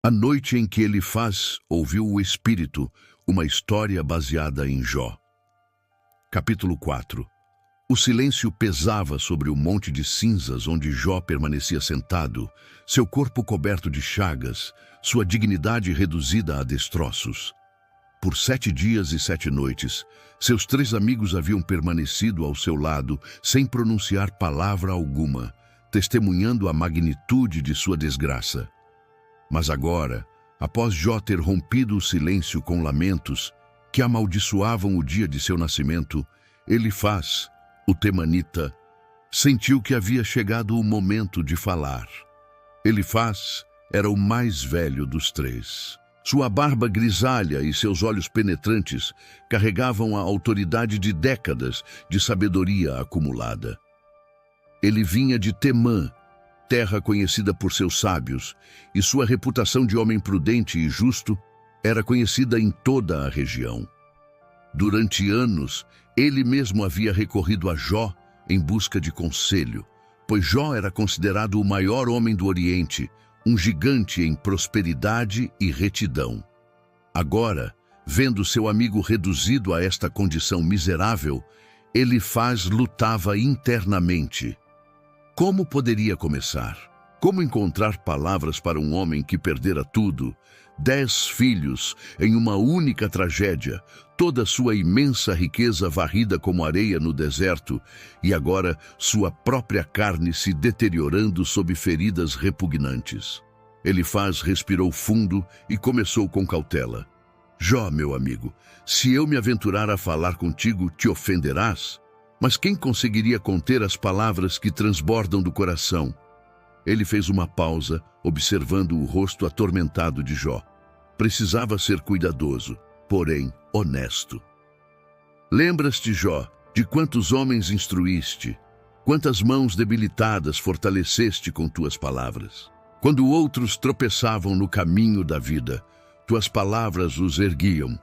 A noite em que Elifaz ouviu o Espírito, uma história baseada em Jó. Capítulo 4. O silêncio pesava sobre o monte de cinzas onde Jó permanecia sentado, seu corpo coberto de chagas, sua dignidade reduzida a destroços. Por 7 dias e 7 noites, seus 3 amigos haviam permanecido ao seu lado, sem pronunciar palavra alguma, testemunhando a magnitude de sua desgraça. Mas agora, após Jó ter rompido o silêncio com lamentos que amaldiçoavam o dia de seu nascimento, Elifaz, o temanita, sentiu que havia chegado o momento de falar. Elifaz era o mais velho dos 3. Sua barba grisalha e seus olhos penetrantes carregavam a autoridade de décadas de sabedoria acumulada. Ele vinha de Temã, terra conhecida por seus sábios, e sua reputação de homem prudente e justo era conhecida em toda a região. Durante anos, ele mesmo havia recorrido a Jó em busca de conselho, pois Jó era considerado o maior homem do Oriente, um gigante em prosperidade e retidão. Agora, vendo seu amigo reduzido a esta condição miserável, Elifaz lutava internamente. Como poderia começar? Como encontrar palavras para um homem que perdera tudo, 10 filhos em uma única tragédia, toda sua imensa riqueza varrida como areia no deserto e agora sua própria carne se deteriorando sob feridas repugnantes? Elifaz respirou fundo e começou com cautela. Jó, meu amigo, se eu me aventurar a falar contigo, te ofenderás? Mas quem conseguiria conter as palavras que transbordam do coração? Ele fez uma pausa, observando o rosto atormentado de Jó. Precisava ser cuidadoso, porém honesto. Lembras-te, Jó, de quantos homens instruíste, quantas mãos debilitadas fortaleceste com tuas palavras. Quando outros tropeçavam no caminho da vida, tuas palavras os erguiam.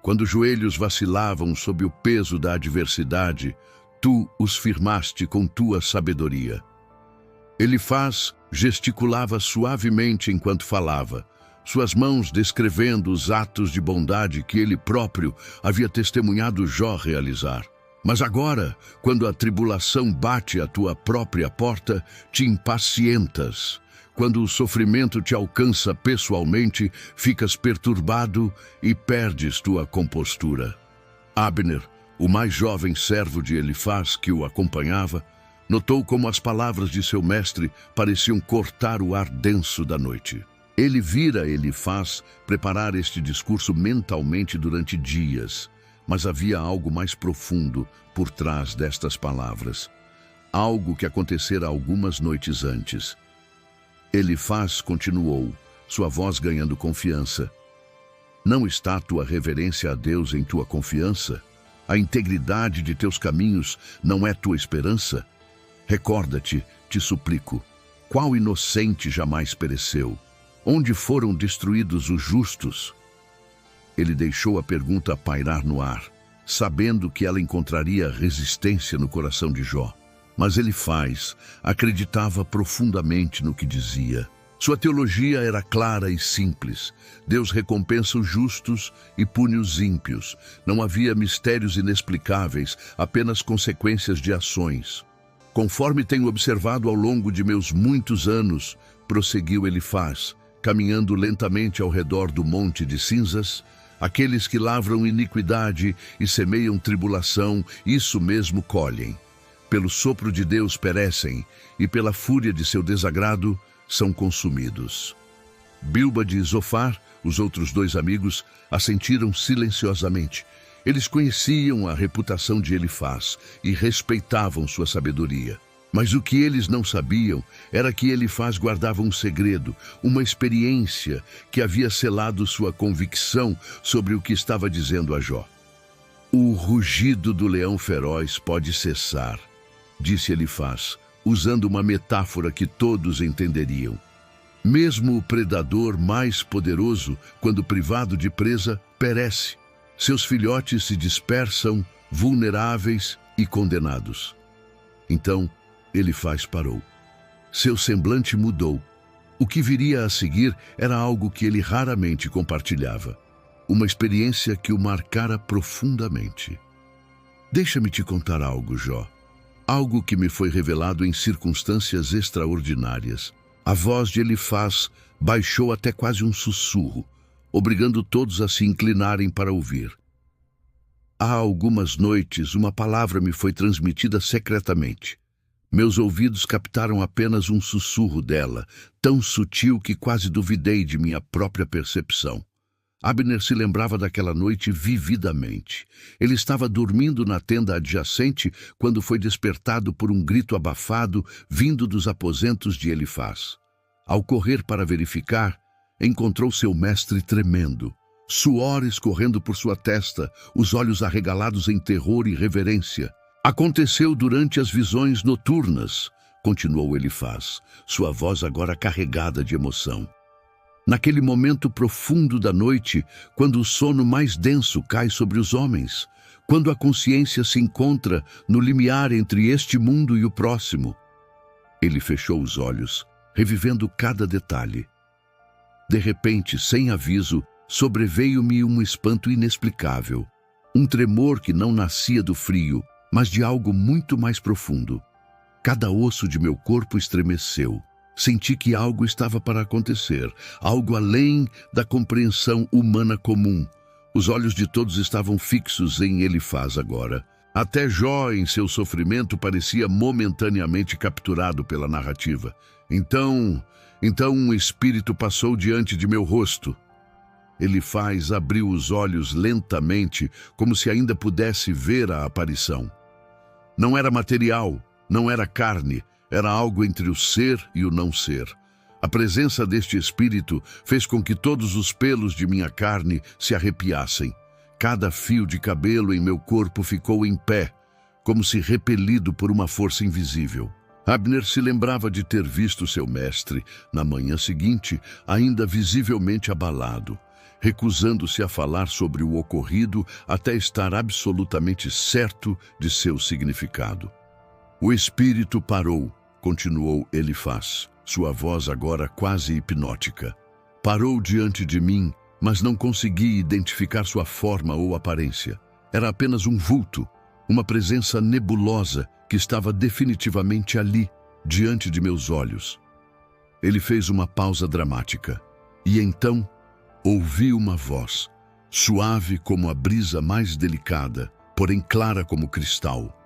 Quando joelhos vacilavam sob o peso da adversidade, tu os firmaste com tua sabedoria. Elifaz gesticulava suavemente enquanto falava, suas mãos descrevendo os atos de bondade que ele próprio havia testemunhado Jó realizar. Mas agora, quando a tribulação bate à tua própria porta, te impacientas. Quando o sofrimento te alcança pessoalmente, ficas perturbado e perdes tua compostura. Abner, o mais jovem servo de Elifaz que o acompanhava, notou como as palavras de seu mestre pareciam cortar o ar denso da noite. Ele vira Elifaz preparar este discurso mentalmente durante dias, mas havia algo mais profundo por trás destas palavras. Algo que acontecera algumas noites antes. Elifaz continuou, sua voz ganhando confiança. Não está tua reverência a Deus em tua confiança? A integridade de teus caminhos não é tua esperança? Recorda-te, te suplico, qual inocente jamais pereceu? Onde foram destruídos os justos? Ele deixou a pergunta pairar no ar, sabendo que ela encontraria resistência no coração de Jó. Mas Elifaz acreditava profundamente no que dizia. Sua teologia era clara e simples. Deus recompensa os justos e pune os ímpios. Não havia mistérios inexplicáveis, apenas consequências de ações. Conforme tenho observado ao longo de meus muitos anos, prosseguiu Elifaz, caminhando lentamente ao redor do monte de cinzas, aqueles que lavram iniquidade e semeiam tribulação, isso mesmo colhem. Pelo sopro de Deus perecem, e pela fúria de seu desagrado são consumidos. Bilba e Zofar, os outros 2 amigos, assentiram silenciosamente. Eles conheciam a reputação de Elifaz e respeitavam sua sabedoria. Mas o que eles não sabiam era que Elifaz guardava um segredo, uma experiência que havia selado sua convicção sobre o que estava dizendo a Jó. O rugido do leão feroz pode cessar, disse Elifaz, usando uma metáfora que todos entenderiam. Mesmo o predador mais poderoso, quando privado de presa, perece. Seus filhotes se dispersam, vulneráveis e condenados. Então, Elifaz parou. Seu semblante mudou. O que viria a seguir era algo que ele raramente compartilhava. Uma experiência que o marcara profundamente. Deixa-me te contar algo, Jó. Algo que me foi revelado em circunstâncias extraordinárias. A voz de Elifaz baixou até quase um sussurro, obrigando todos a se inclinarem para ouvir. Há algumas noites, uma palavra me foi transmitida secretamente. Meus ouvidos captaram apenas um sussurro dela, tão sutil que quase duvidei de minha própria percepção. Abner se lembrava daquela noite vividamente. Ele estava dormindo na tenda adjacente quando foi despertado por um grito abafado vindo dos aposentos de Elifaz. Ao correr para verificar, encontrou seu mestre tremendo, suor escorrendo por sua testa, os olhos arregalados em terror e reverência. Aconteceu durante as visões noturnas, continuou Elifaz, sua voz agora carregada de emoção. Naquele momento profundo da noite, quando o sono mais denso cai sobre os homens, quando a consciência se encontra no limiar entre este mundo e o próximo. Ele fechou os olhos, revivendo cada detalhe. De repente, sem aviso, sobreveio-me um espanto inexplicável, um tremor que não nascia do frio, mas de algo muito mais profundo. Cada osso de meu corpo estremeceu. Senti que algo estava para acontecer, algo além da compreensão humana comum. Os olhos de todos estavam fixos em Elifaz agora. Até Jó, em seu sofrimento, parecia momentaneamente capturado pela narrativa. Então um espírito passou diante de meu rosto. Elifaz abriu os olhos lentamente, como se ainda pudesse ver a aparição. Não era material, não era carne, era algo entre o ser e o não ser. A presença deste espírito fez com que todos os pelos de minha carne se arrepiassem. Cada fio de cabelo em meu corpo ficou em pé, como se repelido por uma força invisível. Abner se lembrava de ter visto seu mestre, na manhã seguinte, ainda visivelmente abalado, recusando-se a falar sobre o ocorrido até estar absolutamente certo de seu significado. O espírito parou, continuou Elifaz, sua voz agora quase hipnótica. Parou diante de mim, mas não consegui identificar sua forma ou aparência. Era apenas um vulto, uma presença nebulosa que estava definitivamente ali, diante de meus olhos. Ele fez uma pausa dramática, e então ouvi uma voz, suave como a brisa mais delicada, porém clara como cristal.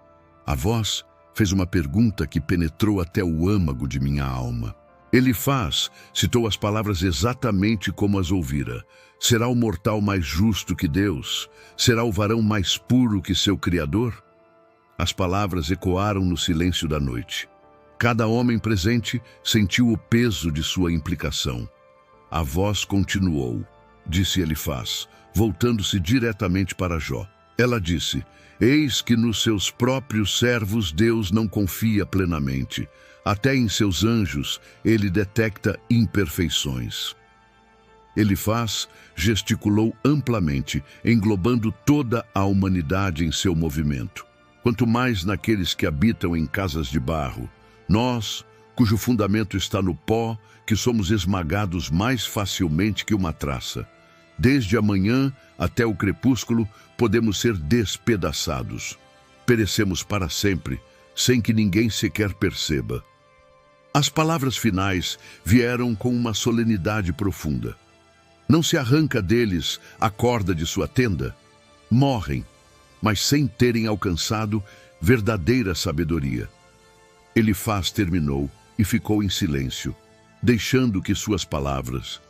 A voz fez uma pergunta que penetrou até o âmago de minha alma. Elifaz citou as palavras exatamente como as ouvira. Será o mortal mais justo que Deus? Será o varão mais puro que seu Criador? As palavras ecoaram no silêncio da noite. Cada homem presente sentiu o peso de sua implicação. A voz continuou, disse Elifaz, voltando-se diretamente para Jó. Ela disse: eis que nos seus próprios servos Deus não confia plenamente. Até em seus anjos ele detecta imperfeições. Elifaz gesticulou amplamente, englobando toda a humanidade em seu movimento. Quanto mais naqueles que habitam em casas de barro, nós, cujo fundamento está no pó, que somos esmagados mais facilmente que uma traça. Desde a manhã até o crepúsculo, podemos ser despedaçados. Perecemos para sempre, sem que ninguém sequer perceba. As palavras finais vieram com uma solenidade profunda. Não se arranca deles a corda de sua tenda. Morrem, mas sem terem alcançado verdadeira sabedoria. Elifaz terminou e ficou em silêncio, deixando que suas palavras,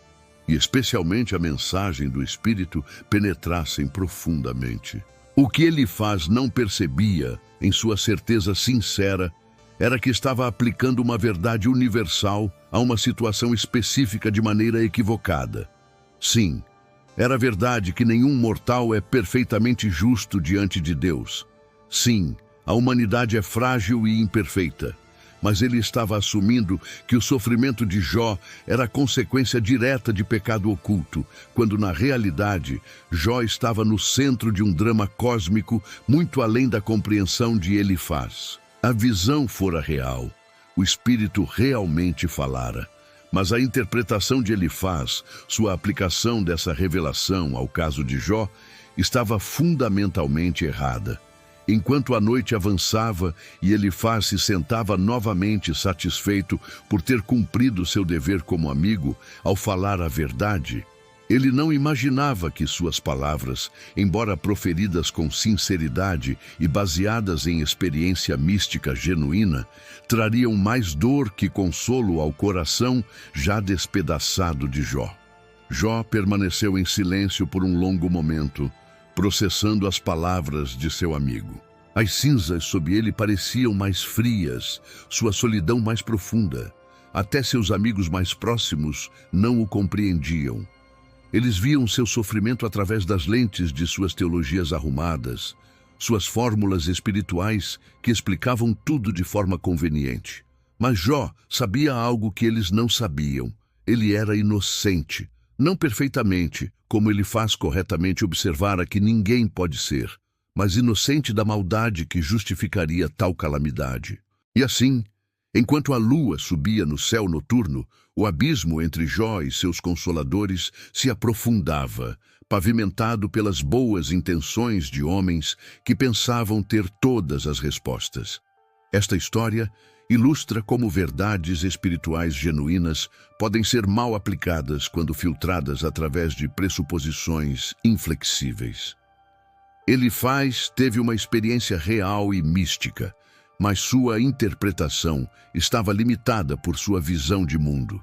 e especialmente a mensagem do Espírito, penetrassem profundamente. O que Elifaz não percebia, em sua certeza sincera, era que estava aplicando uma verdade universal a uma situação específica de maneira equivocada. Sim, era verdade que nenhum mortal é perfeitamente justo diante de Deus. Sim, a humanidade é frágil e imperfeita. Mas ele estava assumindo que o sofrimento de Jó era consequência direta de pecado oculto, quando na realidade Jó estava no centro de um drama cósmico muito além da compreensão de Elifaz. A visão fora real, o espírito realmente falara, Mas a interpretação de Elifaz, sua aplicação dessa revelação ao caso de Jó, estava fundamentalmente errada. Enquanto a noite avançava e Elifaz se sentava novamente satisfeito por ter cumprido seu dever como amigo ao falar a verdade, ele não imaginava que suas palavras, embora proferidas com sinceridade e baseadas em experiência mística genuína, trariam mais dor que consolo ao coração já despedaçado de Jó. Jó permaneceu em silêncio por um longo momento, processando as palavras de seu amigo. As cinzas sob ele pareciam mais frias, sua solidão mais profunda. Até seus amigos mais próximos não o compreendiam. Eles viam seu sofrimento através das lentes de suas teologias arrumadas, suas fórmulas espirituais que explicavam tudo de forma conveniente. Mas Jó sabia algo que eles não sabiam. Ele era inocente, não perfeitamente, como ele faz corretamente observar a que ninguém pode ser, mas inocente da maldade que justificaria tal calamidade. E assim, enquanto a lua subia no céu noturno, o abismo entre Jó e seus consoladores se aprofundava, pavimentado pelas boas intenções de homens que pensavam ter todas as respostas. Esta história ilustra como verdades espirituais genuínas podem ser mal aplicadas quando filtradas através de pressuposições inflexíveis. Elifaz teve uma experiência real e mística, mas sua interpretação estava limitada por sua visão de mundo.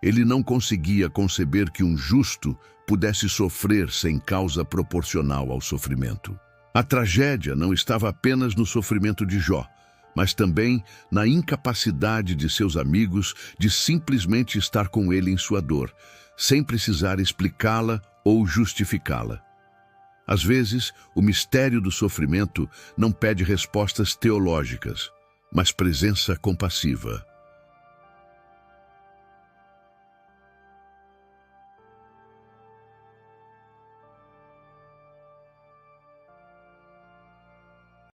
Ele não conseguia conceber que um justo pudesse sofrer sem causa proporcional ao sofrimento. A tragédia não estava apenas no sofrimento de Jó, mas também na incapacidade de seus amigos de simplesmente estar com ele em sua dor, sem precisar explicá-la ou justificá-la. Às vezes, o mistério do sofrimento não pede respostas teológicas, mas presença compassiva.